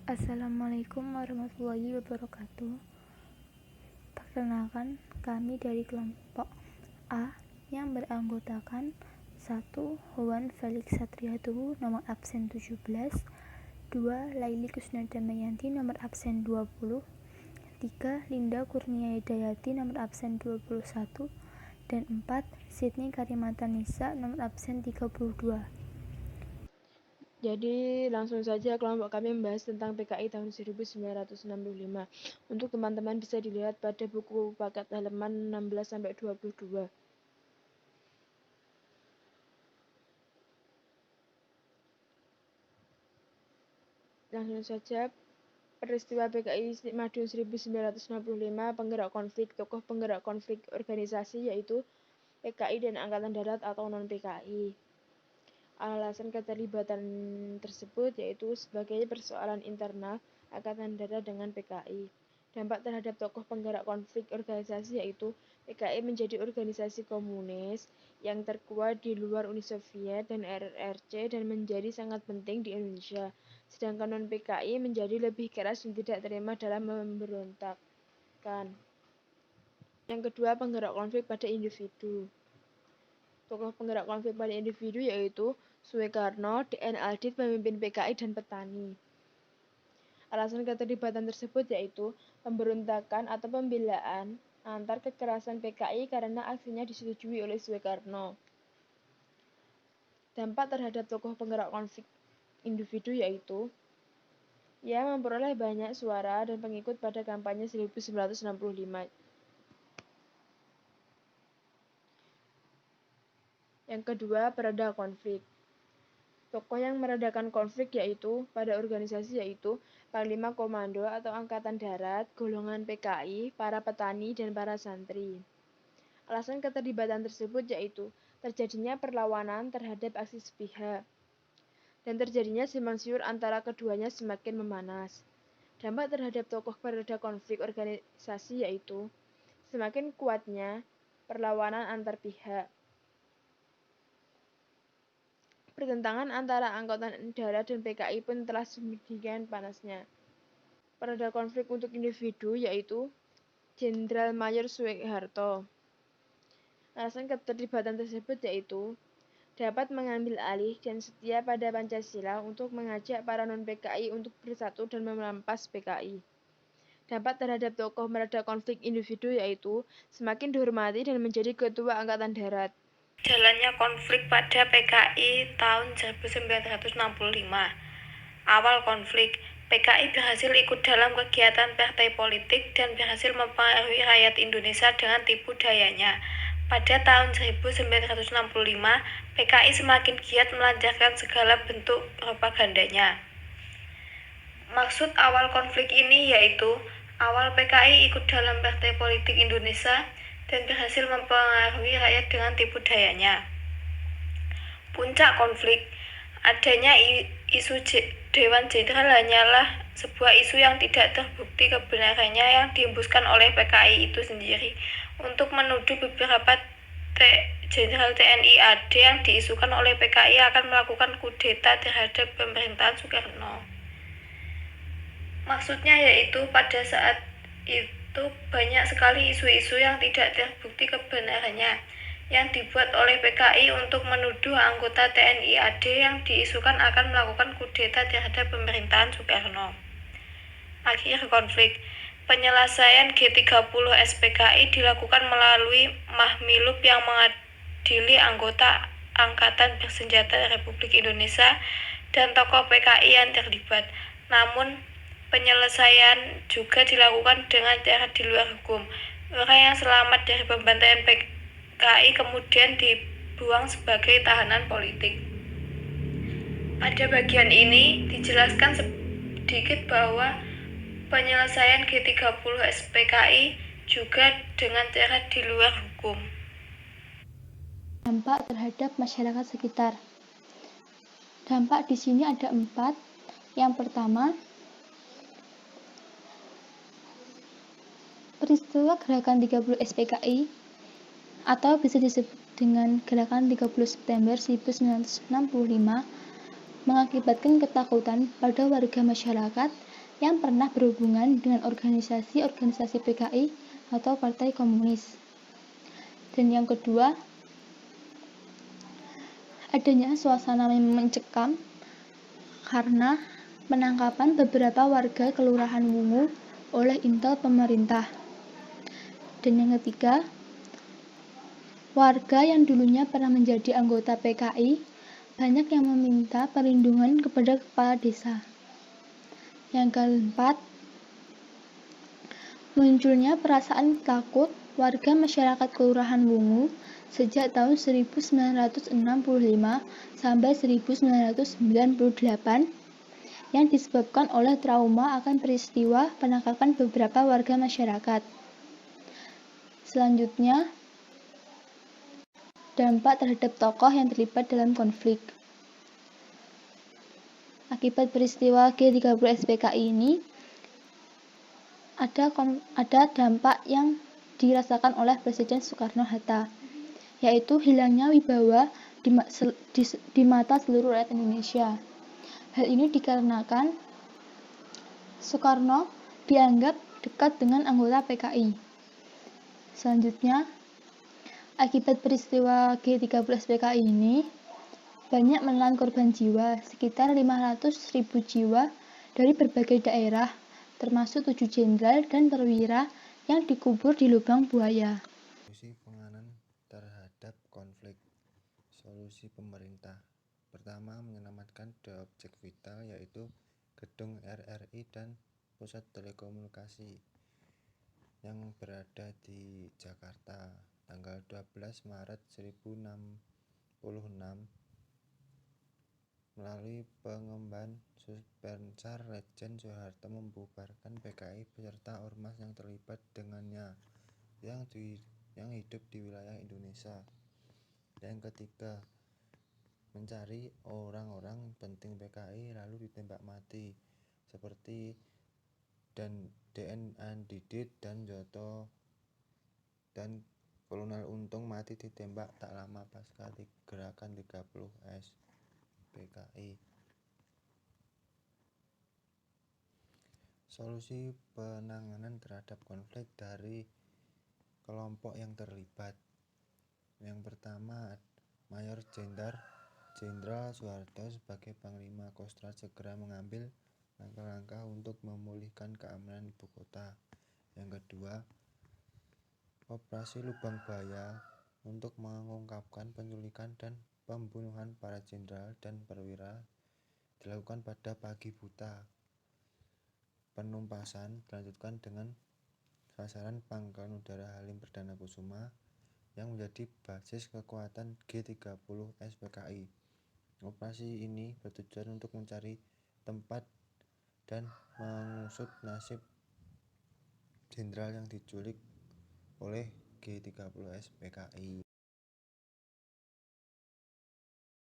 Assalamualaikum warahmatullahi wabarakatuh. Perkenalkan, kami dari kelompok A yang beranggotakan 1. Huwan Felix Satriatuhu nomor absen 17, 2. Laili Kusnadamayanti nomor absen 20, 3. Linda Kurnia Hidayati nomor absen 21, dan 4. Sydney Karimata Nisa nomor absen 32. Jadi langsung saja kelompok kami membahas tentang PKI tahun 1965. Untuk teman-teman bisa dilihat pada buku paket halaman 16-22. Langsung saja, peristiwa PKI Madiun 1965, penggerak konflik, tokoh penggerak konflik organisasi yaitu PKI dan Angkatan Darat atau non-PKI. Alasan keterlibatan tersebut yaitu sebagai persoalan internal Angkatan Darat dengan PKI. Dampak terhadap tokoh penggerak konflik organisasi yaitu PKI menjadi organisasi komunis yang terkuat di luar Uni Soviet dan RRC dan menjadi sangat penting di Indonesia. Sedangkan non-PKI menjadi lebih keras dan tidak terima dalam memberontakkan. Yang kedua, penggerak konflik pada individu. Tokoh penggerak konflik pada individu yaitu Soekarno, D.N. Aldit, pemimpin PKI dan petani. Alasan keterlibatan tersebut yaitu pemberontakan atau pembelaan antar kekerasan PKI karena aksinya disetujui oleh Soekarno. Dampak terhadap tokoh penggerak konflik individu yaitu ia memperoleh banyak suara dan pengikut pada kampanye 1965. Yang kedua, pereda konflik. Tokoh yang meredakan konflik yaitu pada organisasi yaitu Panglima Komando atau Angkatan Darat, golongan PKI, para petani, dan para santri. Alasan keterlibatan tersebut yaitu terjadinya perlawanan terhadap aksi sepihak dan terjadinya simpang siur antara keduanya semakin memanas. Dampak terhadap tokoh pereda konflik organisasi yaitu semakin kuatnya perlawanan antar pihak. Pertentangan antara Angkatan Darat dan PKI pun telah sedemikian panasnya. Pereda konflik untuk individu yaitu Jenderal Mayor Soeharto. Alasan keterlibatan tersebut yaitu dapat mengambil alih dan setia pada Pancasila untuk mengajak para non-PKI untuk bersatu dan merampas PKI. Dampak terhadap tokoh mereda konflik individu yaitu semakin dihormati dan menjadi Ketua Angkatan Darat. Jalannya konflik pada PKI tahun 1965. Awal konflik, PKI berhasil ikut dalam kegiatan partai politik dan berhasil mempengaruhi rakyat Indonesia dengan tipu dayanya. Pada tahun 1965, PKI semakin giat melancarkan segala bentuk propagandanya. Maksud awal konflik ini yaitu awal PKI ikut dalam partai politik Indonesia dan berhasil mempengaruhi rakyat dengan tipu dayanya. Puncak konflik, adanya isu Dewan Jenderal hanyalah sebuah isu yang tidak terbukti kebenarannya yang dihembuskan oleh PKI itu sendiri untuk menuduh beberapa Jenderal TNI AD yang diisukan oleh PKI akan melakukan kudeta terhadap pemerintahan Soekarno. Maksudnya yaitu pada saat itu banyak sekali isu-isu yang tidak terbukti kebenarannya yang dibuat oleh PKI untuk menuduh anggota TNI AD yang diisukan akan melakukan kudeta terhadap pemerintahan Soekarno. Akhir konflik, penyelesaian G30 SPKI dilakukan melalui Mahmilub yang mengadili anggota Angkatan Bersenjata Republik Indonesia dan tokoh PKI yang terlibat. Namun, penyelesaian juga dilakukan dengan cara di luar hukum. Orang yang selamat dari pembantaian PKI kemudian dibuang sebagai tahanan politik. Pada bagian ini dijelaskan sedikit bahwa penyelesaian G30 SPKI juga dengan cara di luar hukum. Dampak terhadap masyarakat sekitar. Dampak di sini ada 4. Yang pertama, peristiwa gerakan 30 SPKI atau bisa disebut dengan gerakan 30 September 1965 mengakibatkan ketakutan pada warga masyarakat yang pernah berhubungan dengan organisasi-organisasi PKI atau Partai Komunis. Dan yang kedua, adanya suasana yang mencekam karena penangkapan beberapa warga Kelurahan Wungu oleh intel pemerintah. Dan yang ketiga, warga yang dulunya pernah menjadi anggota PKI banyak yang meminta perlindungan kepada kepala desa. Yang keempat, munculnya perasaan takut warga masyarakat Kelurahan Wungu sejak tahun 1965 sampai 1998 yang disebabkan oleh trauma akan peristiwa penangkapan beberapa warga masyarakat. Selanjutnya, dampak terhadap tokoh yang terlibat dalam konflik. Akibat peristiwa G30 SPKI ini, ada dampak yang dirasakan oleh Presiden Soekarno-Hatta, yaitu hilangnya wibawa di mata seluruh rakyat Indonesia. Hal ini dikarenakan Soekarno dianggap dekat dengan anggota PKI. Selanjutnya, akibat peristiwa G30 SPKI ini, banyak menelan korban jiwa, sekitar 500.000 jiwa dari berbagai daerah, termasuk 7 jenderal dan perwira yang dikubur di lubang buaya. Solusi penanganan terhadap konflik. Solusi pemerintah. Pertama, menyelamatkan 2 objek vital, yaitu gedung RRI dan pusat telekomunikasi yang berada di Jakarta. Tanggal 12 Maret 1966, melalui pengemban Suspensar Letjen Soeharto membubarkan PKI beserta ormas yang terlibat dengannya yang hidup di wilayah Indonesia. Yang ketiga, mencari orang-orang penting PKI lalu ditembak mati, seperti DN Andidit dan Joto, dan Kolonel Untung mati ditembak tak lama pasca gerakan 30 SPKI. Solusi penanganan terhadap konflik dari kelompok yang terlibat. Yang pertama, Mayor Jenderal Soeharto sebagai Panglima Kostrad segera mengambil langkah-langkah untuk memulihkan keamanan ibu kota. Yang kedua, Operasi Lubang Buaya untuk mengungkapkan penculikan dan pembunuhan para jenderal dan perwira dilakukan pada pagi buta. Penumpasan dilanjutkan dengan sasaran Pangkalan Udara Halim Perdana Kusuma yang menjadi basis kekuatan G30 SPKI. Operasi ini bertujuan untuk mencari tempat dan mengusut nasib jenderal yang diculik oleh G30 SPKI.